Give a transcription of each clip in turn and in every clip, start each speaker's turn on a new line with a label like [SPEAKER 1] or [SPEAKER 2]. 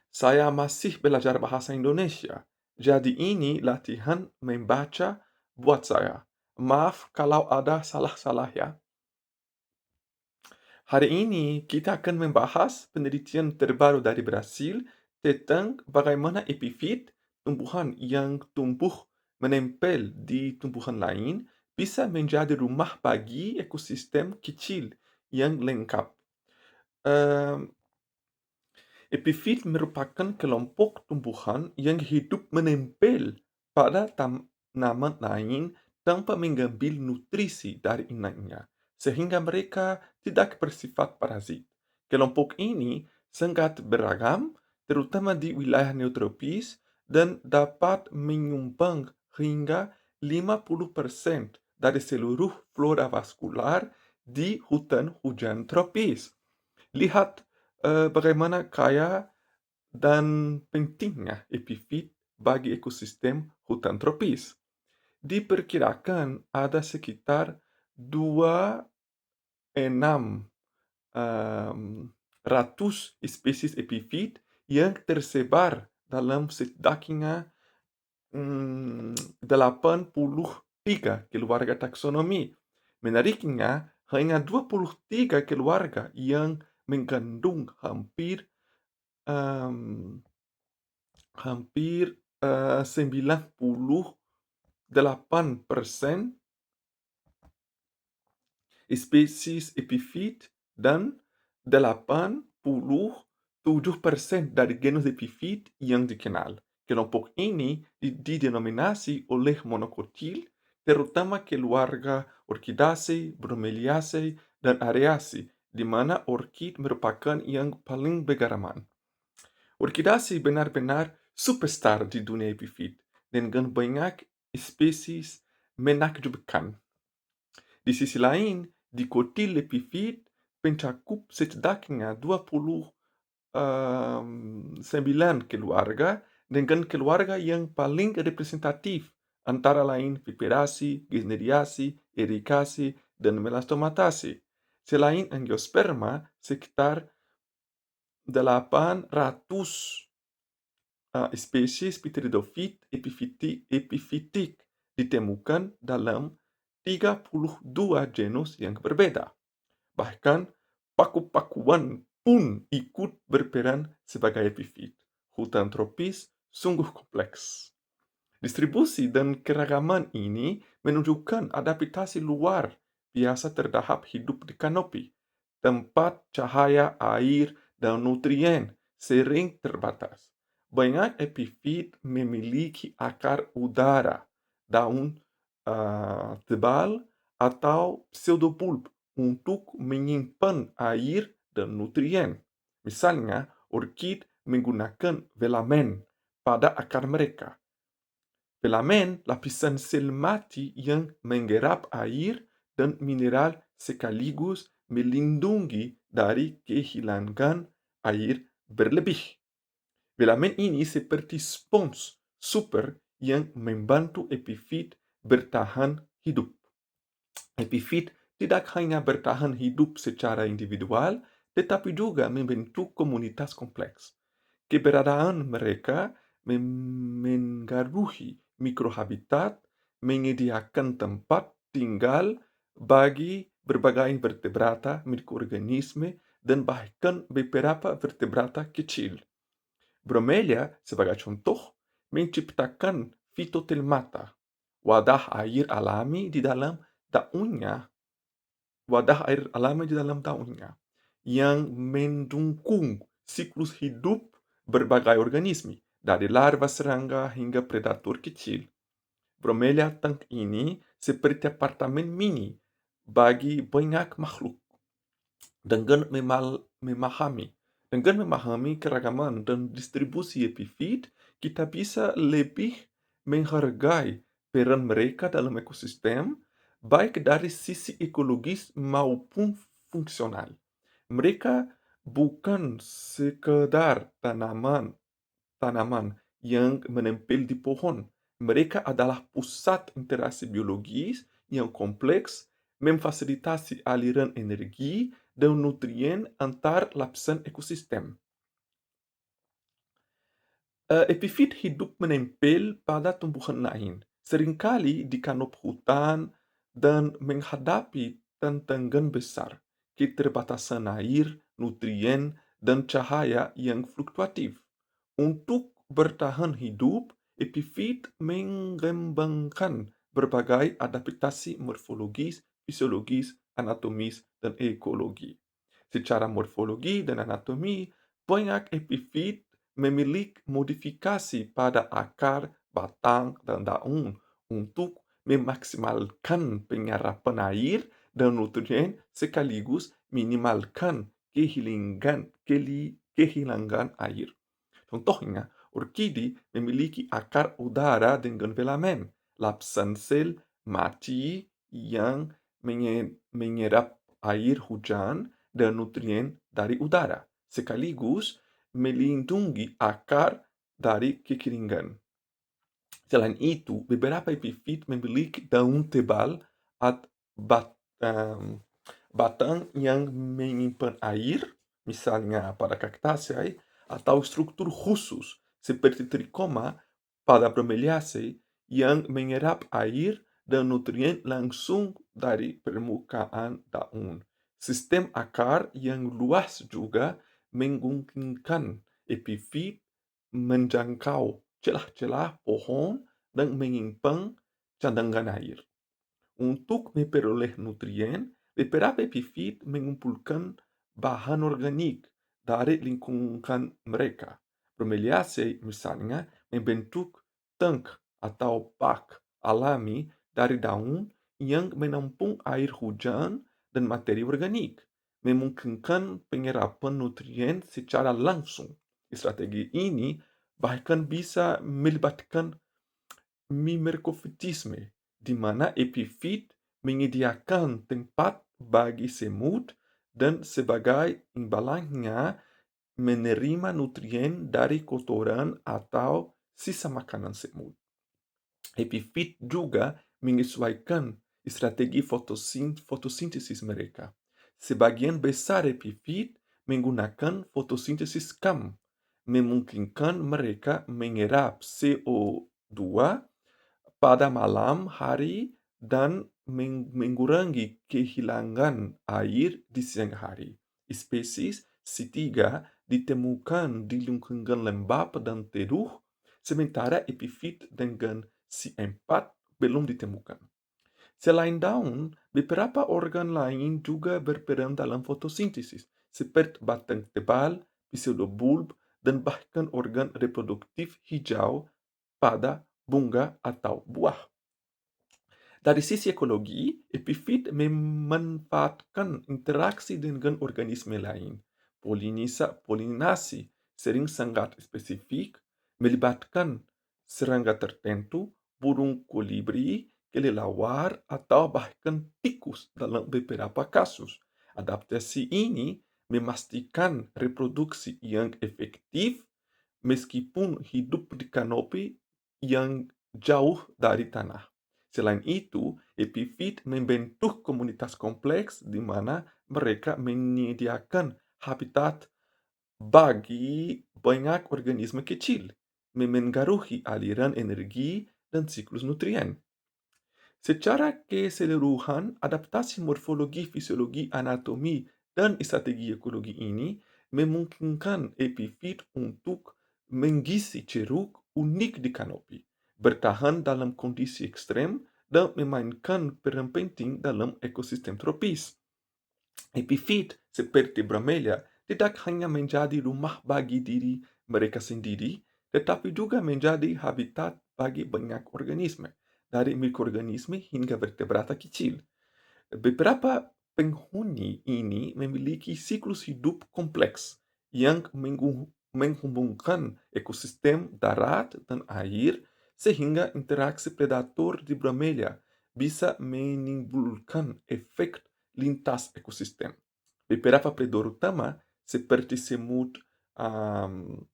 [SPEAKER 1] Saya masih belajar bahasa Indonesia. Jadi ini latihan membaca buat saya. Maaf kalau ada salah-salah ya. Hari ini kita akan membahas penelitian terbaru dari Brasil tentang bagaimana epifit, tumbuhan yang tumbuh menempel di tumbuhan lain, bisa menjadi rumah bagi ekosistem kecil yang lengkap. Em, Epifit merupakan kelompok tumbuhan yang hidup menempel pada tanaman lain tanpa mengambil nutrisi dari inangnya, sehingga mereka tidak bersifat parazit. Kelompok ini sangat beragam, terutama di wilayah neotropis, dan dapat menyumbang hingga 50% dari seluruh flora vaskular di hutan hujan tropis. Lihat bagaimana kaya dan pentingnya epifit bagi ekosistem hutan tropis. Diperkirakan ada sekitar 26 ratus spesies epifit yang tersebar dalam setidaknya 83 keluarga taksonomi. Menariknya, hanya 23 keluarga yang mengandung em, hampir 98% spesies epifit dan 87% dari genus epifit yang dikenal. Kelompok ini didenominasi oleh monokotil, terutama keluarga Orchidaceae, Bromeliaceae, dan Areaceae, di mana orkid merupakan yang paling beragam. Orchidaceae benar-benar superstar di dunia epifit, dengan banyak spesies menakjubkan. Di sisi lain, di kotil epifit mencakup setidaknya 29 keluarga dengan keluarga yang paling representatif antara lain Viperaceae, Gesneriaceae, Ericaceae, dan Melastomataceae. Selain Angiosperma, sekitar 800 spesies Pteridophyt epifitik ditemukan dalam 32 genus yang berbeda. Bahkan paku-pakuan pun ikut berperan sebagai epifit. Hutan tropis sungguh kompleks. Distribusi dan keragaman ini menunjukkan adaptasi luar biasa terhadap hidup di kanopi. Tempat cahaya, air, dan nutrien sering terbatas. Banyak epifit memiliki akar udara, daun tebal, atau pseudobulb untuk menyimpan air dan nutrien. Misalnya, orkid menggunakan velamen pada akar mereka. Velamen lapisan sel mati yang menggerap air dan mineral sekaligus melindungi dari kehilangan air berlebih. Velamen ini seperti spons super yang membantu epifit bertahan hidup. Epifit tidak hanya bertahan hidup secara individual, tetapi juga membentuk komunitas kompleks. Keberadaan mereka mengaruhi mikrohabitat, menyediakan tempat tinggal bagi berbagai vertebrata, mikroorganisme, dan bahkan beberapa vertebrata kecil. Bromelia, sebagai contoh, menciptakan fitotelmata, wadah air alami di dalam daunnya, yang mendukung siklus hidup berbagai organisme, dari larva serangga hingga predator kecil. Bromelia tank ini seperti apartemen mini bagi banyak makhluk. Dengan memahami keragaman dan distribusi epifit, kita bisa lebih menghargai peran mereka dalam ekosistem, baik dari sisi ekologis maupun fungsional. Mereka bukan sekedar tanaman yang menempel di pohon. Mereka adalah pusat interaksi biologis yang kompleks, memfasilitasi aliran energi dan nutrien antar lapisan ekosistem. Epifit hidup menempel pada tumbuhan lain, seringkali di kanop hutan dan menghadapi tantangan besar, keterbatasan air, nutrien, dan cahaya yang fluktuatif. Untuk bertahan hidup, epifit mengembangkan berbagai adaptasi morfologis, fisiologis, anatomis, dan ekologi. Secara morfologi dan anatomi, banyak epifit memiliki modifikasi pada akar, batang, dan daun untuk memaksimalkan penyerapan air dan nutrien sekaligus minimalkan kehilangan air. Contohnya, orkidi memiliki akar udara dengan filamen, lapisan sel mati yang menyerap air hujan dan nutrien dari udara, sekaligus melindungi akar dari kekeringan. Selain itu, beberapa epifit memiliki daun tebal atau batang yang menyimpan air, misalnya pada cactaceae, atau struktur khusus seperti trikoma pada bromeliaceae yang menyerap air dan nutrien langsung dari permukaan daun. Sistem akar yang luas juga memungkinkan epifit menjangkau celah-celah pohon dan menyimpan cadangan air. Untuk memperoleh nutrien, beberapa epifit mengumpulkan bahan organik dari lingkungan mereka. Bromeliaceae misalnya membentuk tank atau bak alami dari daun yang menampung air hujan dan materi organik, memungkinkan penyerapan nutrien secara langsung. Strategi ini bahkan bisa melibatkan mimerkofitisme, di mana epifit menyediakan tempat bagi semut dan sebagai imbalannya menerima nutrien dari kotoran atau sisa makanan semut. Epifit juga menyesuaikan strategi fotosintesis mereka. Sebagian besar epifit menggunakan fotosintesis KAM, memungkinkan mereka menyerap CO2 pada malam hari dan mengurangi kehilangan air di siang hari. Spesies C3 ditemukan di lingkungan lembab dan teduh, sementara epifit dengan C4 belum ditemukan. Selain daun, beberapa organ lain juga berperan dalam fotosintesis, seperti batang tebal, pseudobulb, dan bahkan organ reproduktif hijau pada bunga atau buah. Dari sisi ekologi, epifit memanfaatkan interaksi dengan organisme lain. Polinasi sering sangat spesifik, melibatkan serangga tertentu, burung kolibri, kelelawar, atau bahkan tikus dalam beberapa kasus. Adaptasi ini memastikan reproduksi yang efektif meskipun hidup di kanopi yang jauh dari tanah. Selain itu, epifit membentuk komunitas kompleks di mana mereka menyediakan habitat bagi banyak organisme kecil, memengaruhi aliran energi dan siklus nutrien. Secara keseluruhan, adaptasi morfologi, fisiologi, anatomi, dan strategi ekologi ini memungkinkan epifit untuk mengisi ceruk unik di kanopi, bertahan dalam kondisi ekstrem, dan memainkan peran penting dalam ekosistem tropis. Epifit seperti Bromelia tidak hanya menjadi rumah bagi diri mereka sendiri, tetapi juga menjadi habitat bagi banyak organisme, dari mikroorganisme hingga vertebrata kecil. Beberapa penghuni ini memiliki siklus hidup kompleks yang menghubungkan ekosistem darat dan air sehingga interaksi predator di Bromelia bisa menimbulkan efek lintas ekosistem. Beberapa predator utama seperti um,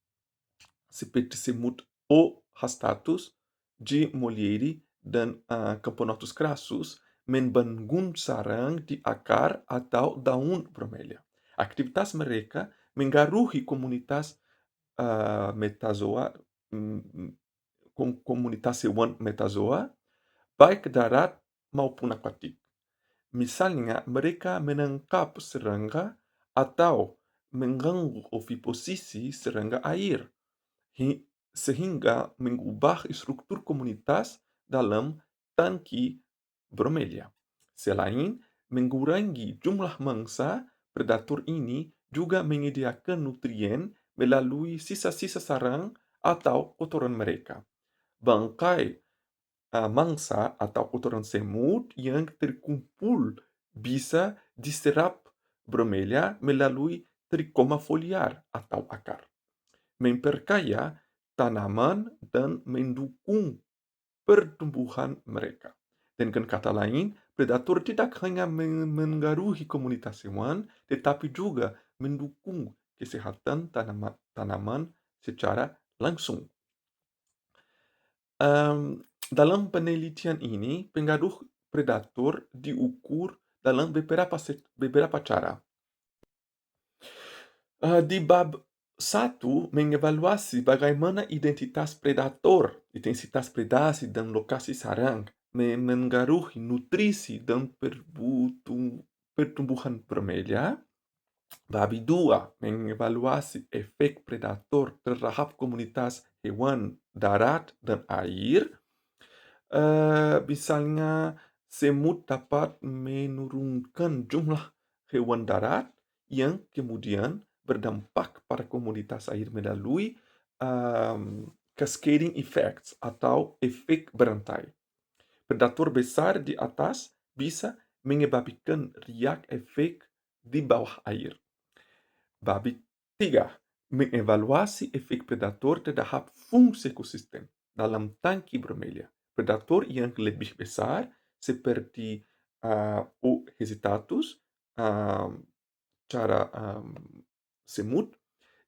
[SPEAKER 1] semut O. hastatus, G. molieri, dan Camponotus crassus membangun sarang di akar atau daun bromelia. Aktivitas mereka mengaruhi komunitas metazoa mm, komunitas hewan metazoa, baik darat maupun akuatik. Misalnya, mereka menangkap serangga atau mengganggu oviposisi serangga air, sehingga mengubah struktur komunitas dalam tangki bromelia. Selain mengurangi jumlah mangsa, predator ini juga menyediakan nutrien melalui sisa-sisa sarang atau kotoran mereka. Bangkai mangsa atau kotoran semut yang terkumpul bisa diserap bromelia melalui trikoma foliar atau akar, memperkaya tanaman dan mendukung pertumbuhan mereka. Dengan kata lain, predator tidak hanya mengaruhi komunitas hewan, tetapi juga mendukung kesehatan tanaman secara langsung. Dalam penelitian ini, pengaruh predator diukur dalam beberapa cara. Di bab 1 mengevaluasi bagaimana intensitas predasi dan lokasi sarang mengaruhi nutrisi dan pertumbuhan bromelia. Bab 2 mengevaluasi efek predator terhadap komunitas hewan darat dan air. Misalnya semut dapat menurunkan jumlah hewan darat yang kemudian berdampak pada komunitas air melalui cascading effects atau efek berantai. Predator besar di atas bisa menyebabkan riak efek di bawah air. Bab 3 mengevaluasi efek predator terhadap fungsi ekosistem dalam tangki bromelia. Predator yang lebih besar seperti O. hesitatus, cara semut,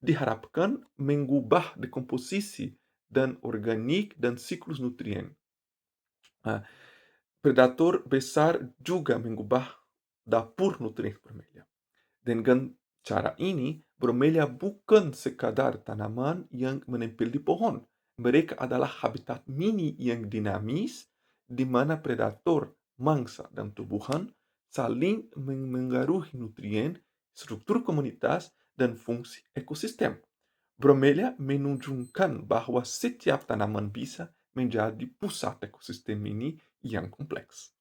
[SPEAKER 1] diharapkan mengubah dekomposisi dan organik dan siklus nutrien. Predator besar juga mengubah dapur nutrien bromelia. Dengan cara ini, bromelia bukan sekadar tanaman yang menempel di pohon. Mereka adalah habitat mini yang dinamis, di mana predator, mangsa, dan tumbuhan saling mengaruhi nutrien, struktur komunitas, dan fungsi ekosistem. Bromelia menunjukkan bahwa setiap tanaman bisa menjadi pusat ekosistem ini yang kompleks.